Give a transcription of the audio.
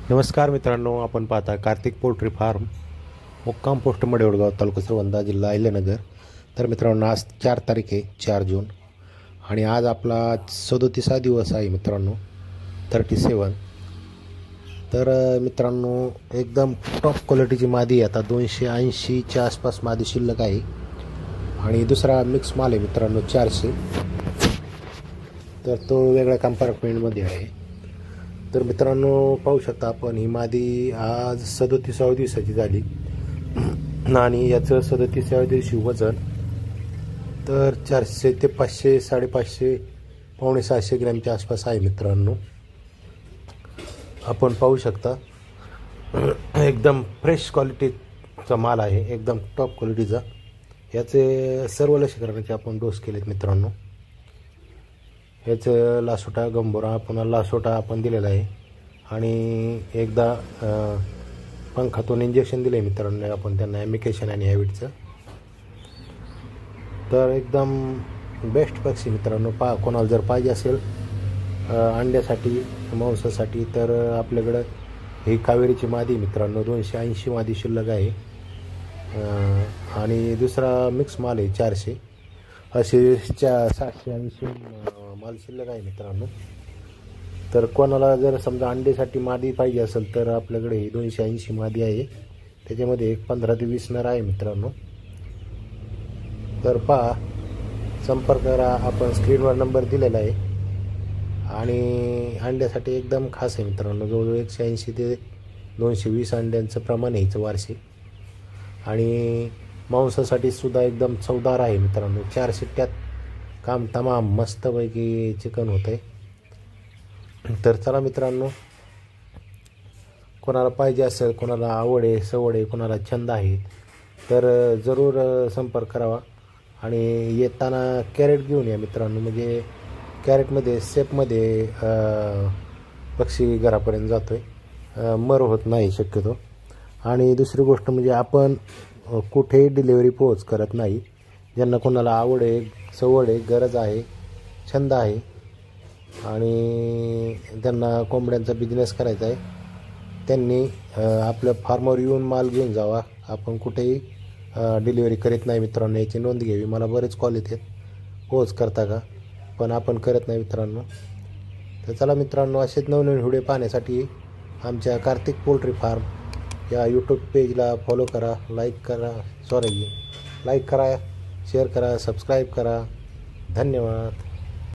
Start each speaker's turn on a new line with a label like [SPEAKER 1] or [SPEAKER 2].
[SPEAKER 1] नमस्कार मित्रांनो, आपण पाहता कार्तिक पोल्ट्री फार्म, मुक्काम पोस्ट मडेवडगाव, तालुका श्रीगोंदा, जिल्हा अहिल्यानगर. तर मित्रांनो, आज 4 तारीख आहे, 4 जून, आणि आज आपला 37वा दिवस आहे मित्रांनो, 37. तर मित्रांनो, एकदम टॉप क्वालिटीची मादी आता 280च्या आसपास मादी शिल्लक आहे. आणि दुसरा मिक्स माल आहे मित्रांनो 400. तर तो वेगळ्या कंपार्टमेंटमध्ये आहे. तर मित्रांनो, पाहू शकता आपण, ही मादी आज 37व्या दिवसाची झाली आणि याचं 37व्या दिवशी वजन तर 400 ते 500, 550, पावणे 600 ग्रॅमच्या आसपास आहे मित्रांनो. आपण पाहू शकता, एकदम फ्रेश क्वालिटीचा माल आहे, एकदम टॉप क्वालिटीचा. याचे सर्व लसीकरणाचे आपण डोस केलेत मित्रांनो. याचं लासोटा, गंभोरा, पुन्हा लासोटा आपण दिलेला आहे, आणि एकदा पंखातून इंजेक्शन दिले मित्रांनो आपण त्यांना, ॲमिकेशन आणि हॅबिटचं. तर एकदम बेस्ट पक्षी मित्रांनो. कोणाला जर पाहिजे असेल अंड्यासाठी, मांसासाठी, तर आपल्याकडं ही कावेरीची मादी मित्रांनो 280 मादी शिल्लक आहे. आणि दुसरा मिक्स माल आहे 400, असे 780 माल शिल्लक आहे मित्रांनो. तर कोणाला जर समजा अंड्यासाठी मादी पाहिजे असेल तर आपल्याकडे ही 280 मादी आहे. त्याच्यामध्ये 15 ते 20 नर आहे मित्रांनो. तर पहा, संपर्क करा, आपण स्क्रीनवर नंबर दिलेला आहे. आणि अंड्यासाठी एकदम खास आहे मित्रांनो, जवळजवळ 180 ते 220 अंड्यांचं प्रमाण आहे हिचं वार्षिक. आणि मांसासाठी सुद्धा एकदम चवदार आहे मित्रांनो. 4 शिट्ट्यात काम तमाम मस्तपैकी चिकन होतं आहे. तर चला मित्रांनो, कोणाला पाहिजे असेल, कोणाला आवड आहे, सवड आहे, कोणाला छंद आहे, तर जरूर संपर्क करावा. आणि येताना कॅरेट घेऊन या मित्रांनो, म्हणजे कॅरेटमध्ये सेफमध्ये पक्षी घरापर्यंत जातो आहे, मर होत नाही शक्यतो. आणि दुसरी गोष्ट म्हणजे आपण कुठेही डिलेवरी पोच करत नाही. ज्यांना कोणाला आवड आहे, सवड आहे, गरज आहे, छंद आहे, आणि त्यांना कोंबड्यांचा बिझनेस करायचा आहे, त्यांनी आपल्या फार्मवर येऊन माल घेऊन जावा. आपण कुठेही डिलिव्हरी करीत नाही मित्रांनो, याची नोंद घ्यावी. मला बरेच कॉल येतात, पोच करता का, पण आपण करत नाही मित्रांनो. तर चला मित्रांनो, असेच नवनवीन व्हिडिओ पाहण्यासाठी आमच्या कार्तिक पोल्ट्री फार्म या यूट्यूब पेजला फॉलो करा, लाईक करा, शेअर करा, सबस्क्राईब करा. धन्यवाद.